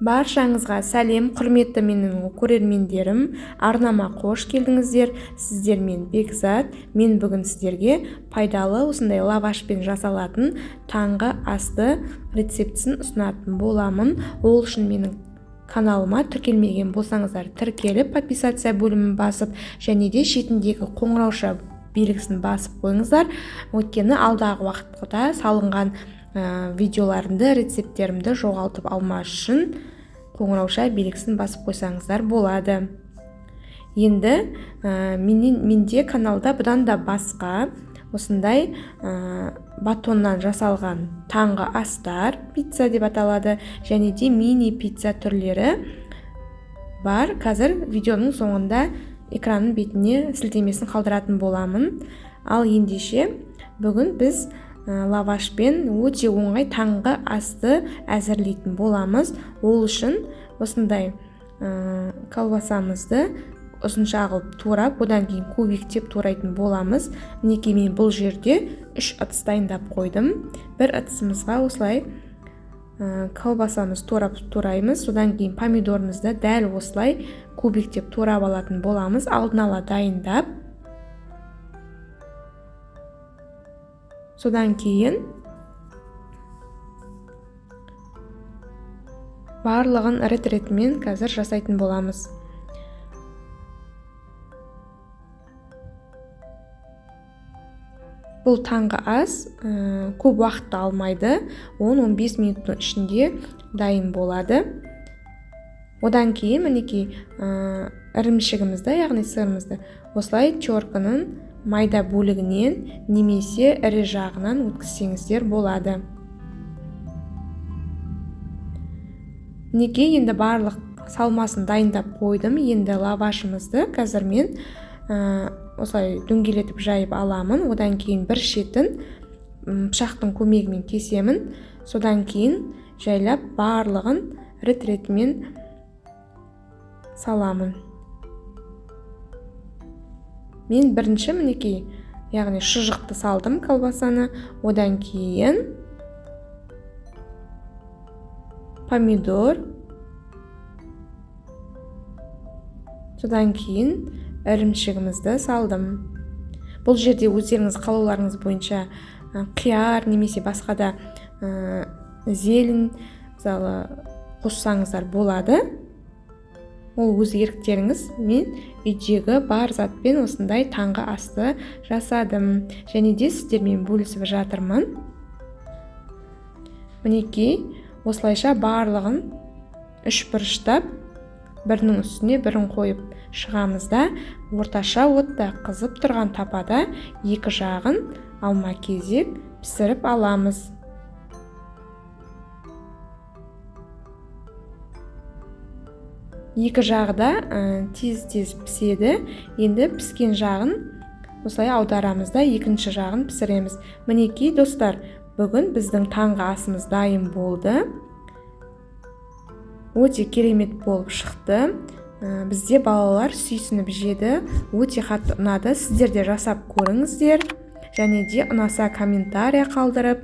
Баршаңызға сәлем, құрметті менің көрермендерім. Арнама қош келдіңіздер. Сіздермен Бекзат. Мен бүгін сіздерге пайдалы осындай лавашпен жасалатын таңғы асты рецептісін ұсынатын боламын. Ол үшін менің каналыма тіркелмеген болсаңыздар, тіркеліп подписация бөлімін басып, және де шетіндегі қоңырауша белгісін басып қойыңыздар. Өйткені алдағы уақытта салынған видеоларымды, рецепттерімді жоғалтып алмас үшін қоңырауша белгісін басып қойсаңыздар болады. Енді менде каналда бұдан да басқа осындай батоннан жасалған таңғы астар, пицца деп аталады, және де мини пицца түрлері бар. Қазір видеоның соңында экранның бетіне сілтемесін қалдыратын боламын. Ал ендеше бүгін біз лавашпен өте оңай таңғы асты әзірлейтін боламыз. Ол үшін осындай колбасамызды ұзынша қылып турап, одан кейін кубиктеп турайтын боламыз. Мінекей мен бұл жерде 3 ыдыс дайындап қойдым. Бір ыдысымызға осылай колбасамыз тураймыз. Содан кейін помидорымызды дәл осылай кубиктеп турап алатын боламыз. Алдын ала дайындап. Содан кейін барлығын рет-ретімен қазір жасайтын боламыз. Бұл таңғы ас көп уақытты алмайды. 10-15 минуттың ішінде дайын болады. Одан кейін мінекей ірімшігімізді, яғни сырымызды осылай терканың майда бөлігінен немесе ірі жағынан өткізсеңіздер болады. Мінекей енді барлық салмасын дайындап қойдым. Енді лавашымызды қазір мен осылай дөңгелетіп жайып аламын. Одан кейін бір шетін пышақтың көмегімен кесемін. Содан кейін жайлап барлығын рет-ретімен саламын. Мен бірінші мінекей, яғни шұжықты салдым колбасаны. Одан кейін помидор. Содан кейін ірімшігімізді салдым. Бұл жерде өздеріңіз қалауларыңыз бойынша қияр немесе басқа да зелень қоссаңыздар болады. Ол өз еріктеріңіз. Мен үйдегі бар затпен осындай таңғы асты жасадым. Және де сіздермен бөлісіп жатырмын. Мінекей осылайша барлығын 3 бұрыштап, бірінің үстіне бірін қойып шығамыз да, орташа отта қызып тұрған тапада 2 жағын алма кезек пісіріп аламыз. Екі жағы да тез-тез піседі. Енді піскен жағын осылай аударамыз да, екінші жағын пісіреміз. Мінекей достар, бүгін біздің таңғы асымыз дайын болды. Өте керемет болып шықты. Бізде балалар сүйсініп жеді. Өте қатты ұнады. Сіздер де жасап көріңіздер. Және де ұнаса комментария қалдырып,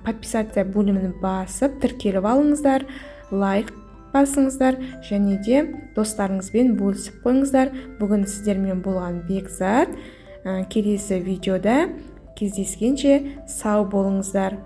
подписация бөлімін басып, тіркеліп алыңыздар. Лайк басыңыздар, және де достарыңызбен бөлісіп қойыңыздар. Бүгін сіздермен болған Бекзат. Келесі видеода кездескенше сау болыңыздар.